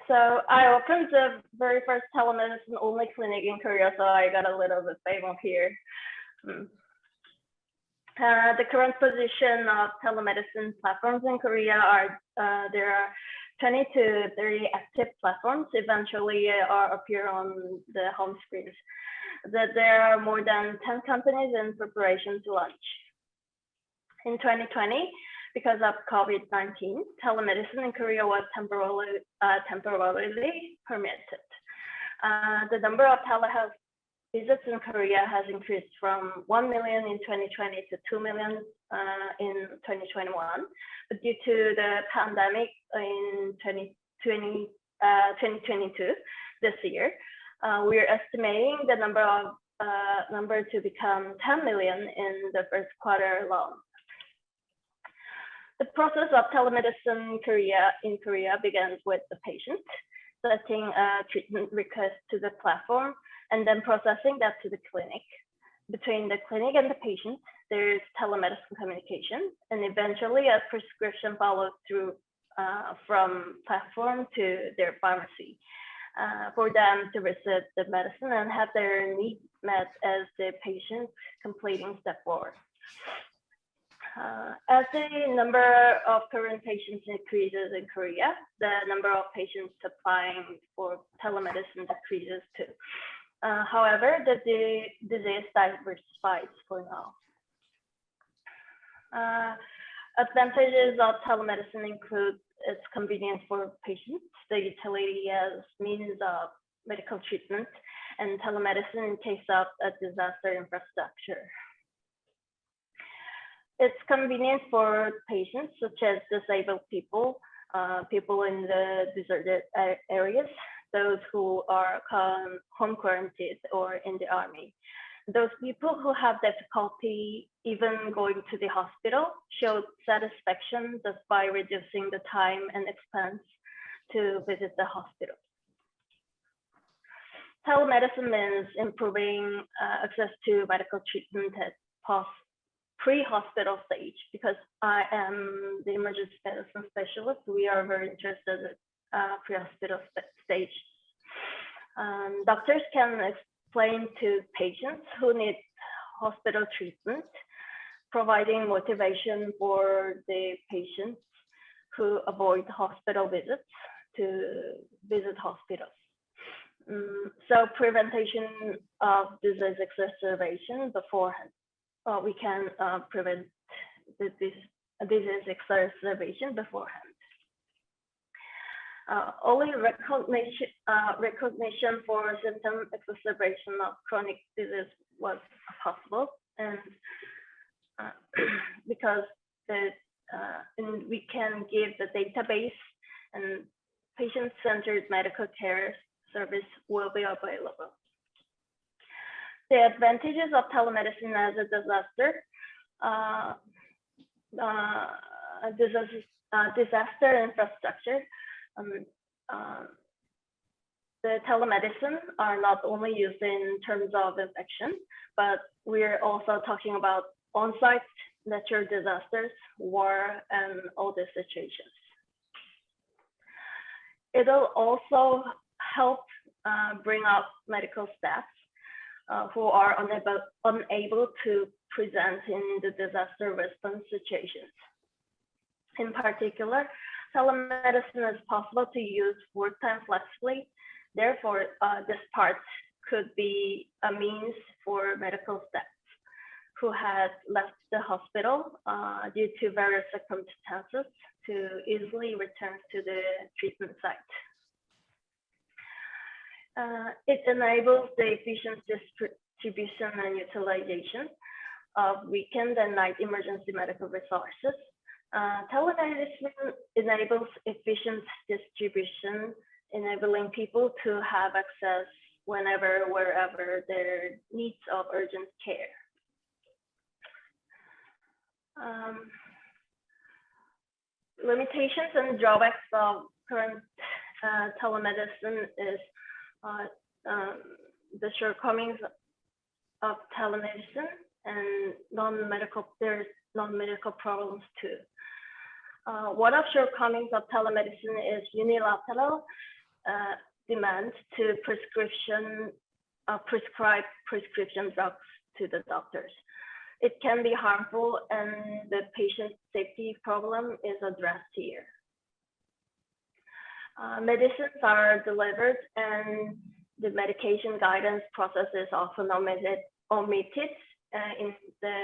So I opened the very first telemedicine only clinic in Korea, so I got a little bit famous here. The current position of telemedicine platforms in Korea are there are 20 to 30 active platforms eventually appear on the home screens. That there are more than 10 companies in preparation to launch. In 2020, because of COVID-19, telemedicine in Korea was temporarily permitted. The number of telehealth visits in Korea has increased from 1 million in 2020 to 2 million in 2021. But due to the pandemic in 2022, this year, we're estimating the number to become 10 million in the first quarter alone. The process of telemedicine in Korea begins with the patient setting a treatment request to the platform and then processing that to the clinic. Between the clinic and the patient, there's telemedicine communication, and eventually a prescription follows through from platform to their pharmacy for them to receive the medicine and have their needs met as the patient completing step 4. As the number of current patients increases in Korea, the number of patients applying for telemedicine decreases too. However, the disease diversifies for now. Advantages of telemedicine include its convenience for patients, the utility as means of medical treatment, and telemedicine in case of a disaster infrastructure. It's convenient for patients such as disabled people, people in the deserted areas, those who are home quarantined or in the army. Those people who have difficulty even going to the hospital show satisfaction just by reducing the time and expense to visit the hospital. Telemedicine means improving access to medical treatment at pre-hospital stage. Because I am the emergency medicine specialist, we are very interested in pre-hospital stage. Doctors can explain to patients who need hospital treatment, providing motivation for the patients who avoid hospital visits to visit hospitals. So prevention of disease exacerbation beforehand. We can prevent this disease exacerbation beforehand. Only recognition for symptom exacerbation of chronic disease was possible, and because we can give the database and patient-centered medical care service will be available. The advantages of telemedicine as a disaster infrastructure. The telemedicine are not only used in terms of infection, but we're also talking about on-site natural disasters, war, and all these situations. It'll also help bring up medical staff who are unable to present in the disaster response situations. In particular, telemedicine is possible to use work time flexibly. Therefore, this part could be a means for medical staff who had left the hospital due to various circumstances to easily return to the treatment site. It enables the efficient distribution and utilization of weekend and night emergency medical resources. Telemedicine enables efficient distribution, enabling people to have access whenever, wherever their needs of urgent care. Limitations and drawbacks of current telemedicine is the shortcomings of telemedicine and there's non-medical problems too. One of shortcomings of telemedicine is unilateral demand to prescribe prescription drugs to the doctors. It can be harmful, and the patient safety problem is addressed here. Medicines are delivered, and the medication guidance process is often omitted in the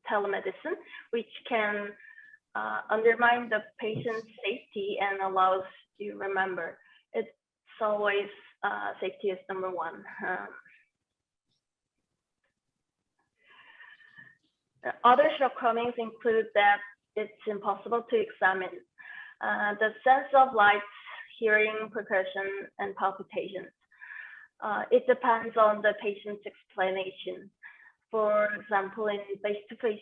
telemedicine, which can undermine the patient's safety and allows you remember. It's always safety is number one. Other shortcomings include that it's impossible to examine the sense of light, hearing, percussion, and palpitations. It depends on the patient's explanation. For example, in face-to-face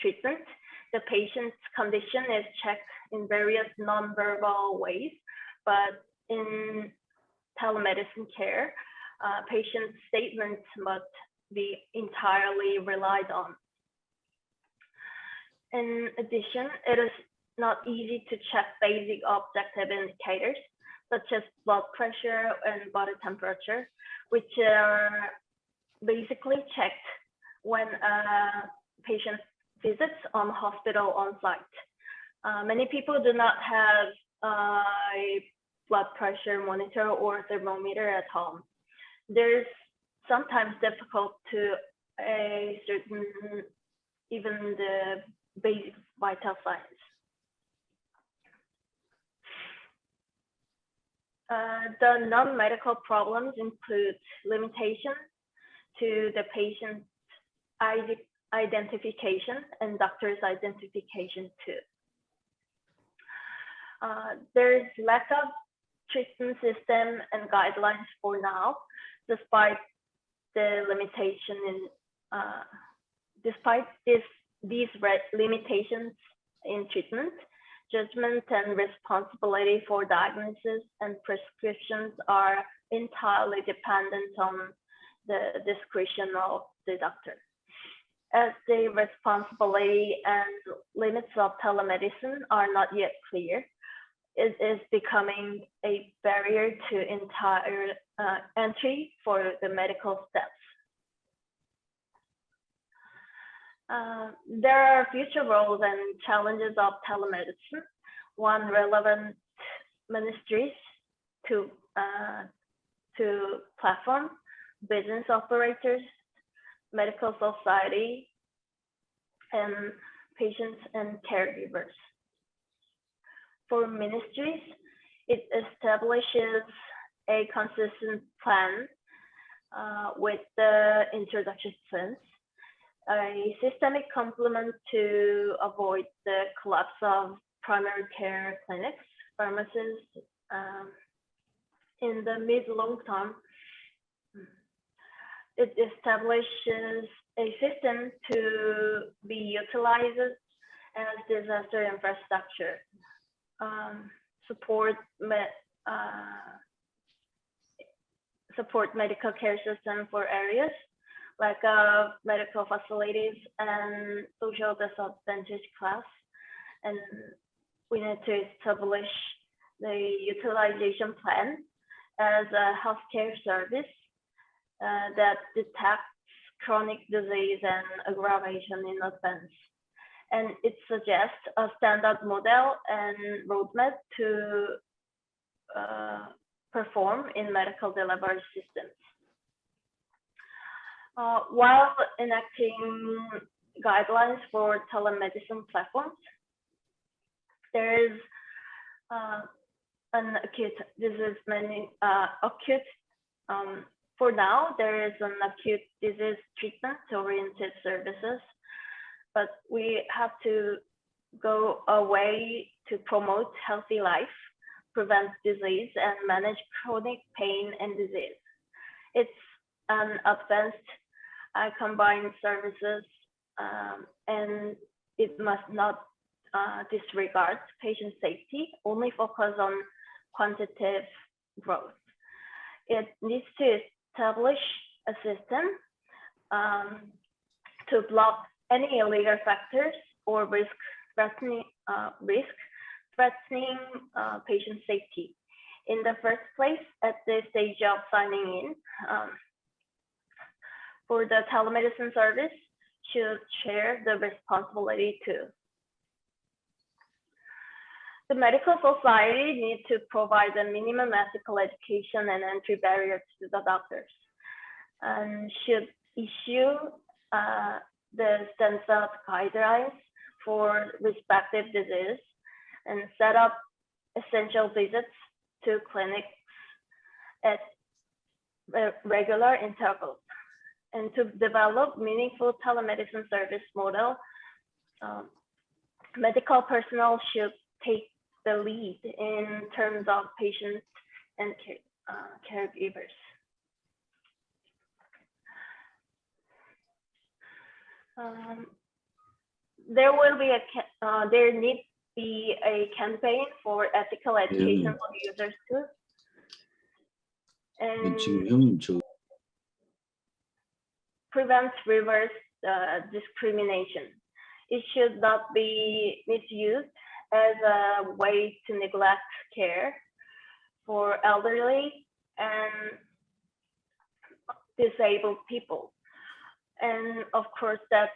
treatment, the patient's condition is checked in various nonverbal ways, but in telemedicine care, patient statements must be entirely relied on. In addition, it is not easy to check basic objective indicators, such as blood pressure and body temperature, which are basically checked when a patient visits on hospital on site. Many people do not have a blood pressure monitor or thermometer at home. There's sometimes difficult to a certain, even the basic vital signs. The non-medical problems include limitations to the patient's identification and doctor's identification too. There's lack of treatment system and guidelines for now, despite the limitation in, despite these limitations in treatment, judgment and responsibility for diagnosis and prescriptions are entirely dependent on the discretion of the doctor. As the responsibility and limits of telemedicine are not yet clear, it is becoming a barrier to entire entry for the medical steps. There are future roles and challenges of telemedicine. One, relevant ministries to platform, business operators, medical society, and patients and caregivers. For ministries, it establishes a consistent plan with the introduction sense, a systemic complement to avoid the collapse of primary care clinics, pharmacies in the mid-long term. It establishes a system to be utilized as disaster infrastructure, support medical care system for areas, lack of medical facilities and social disadvantaged class. And we need to establish the utilization plan as a healthcare service that detects chronic disease and aggravation in advance. And it suggests a standard model and roadmap to perform in medical delivery systems. While enacting guidelines for telemedicine platforms, there is an acute disease for now, there is an acute disease treatment-oriented services, but we have to go away to promote healthy life, prevent disease, and manage chronic pain and disease. It's an advanced combined services, and it must not disregard patient safety, only focus on quantitative growth. It needs to establish a system to block any illegal factors or risk threatening patient safety. In the first place, at the stage of signing in, for the telemedicine service should share the responsibility too. The medical society needs to provide a minimum ethical education and entry barriers to the doctors, and should issue the standard guidelines for respective disease and set up essential visits to clinics at regular intervals, and to develop meaningful telemedicine service model. Medical personnel should take the lead in terms of patients and caregivers. There needs to be a campaign for ethical education for users too. And 지금 형님 저 prevent reverse discrimination. It should not be misused as a way to neglect care for elderly and disabled people. And of course, that's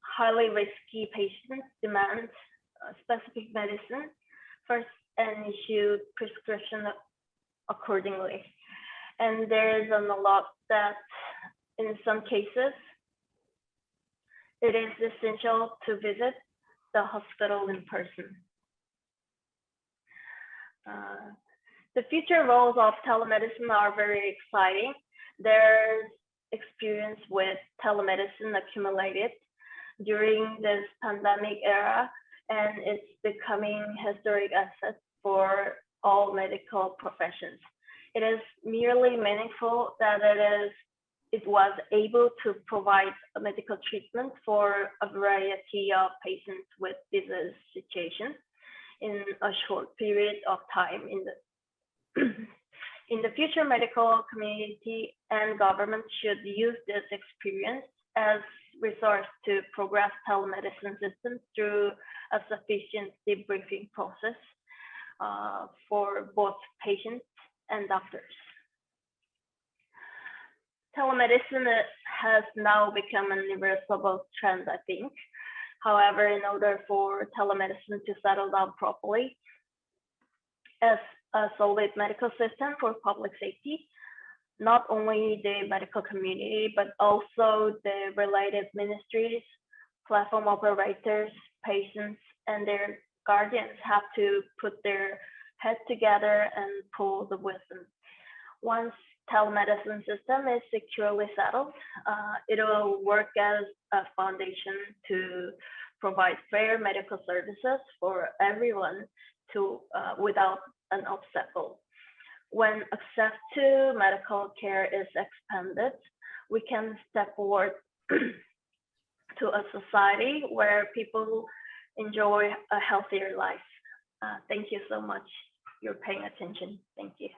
highly risky patients demand specific medicine first and issue prescription accordingly. And there is a lot that in some cases, it is essential to visit the hospital in person. The future roles of telemedicine are very exciting. There's experience with telemedicine accumulated during this pandemic era, and it's becoming historic asset for all medical professions. It is merely meaningful that it was able to provide a medical treatment for a variety of patients with disease situations in a short period of time. In the future, medical community and government should use this experience as resource to progress telemedicine systems through a sufficient debriefing process for both patients and doctors. Telemedicine has now become an irreversible trend, I think. However, in order for telemedicine to settle down properly as a solid medical system for public safety, not only the medical community, but also the related ministries, platform operators, patients, and their guardians have to put their heads together and pull the wisdom. Once telemedicine system is securely settled, it will work as a foundation to provide fair medical services for everyone without an obstacle. When access to medical care is expanded, we can step forward to a society where people enjoy a healthier life. Thank you so much. You're paying attention. Thank you.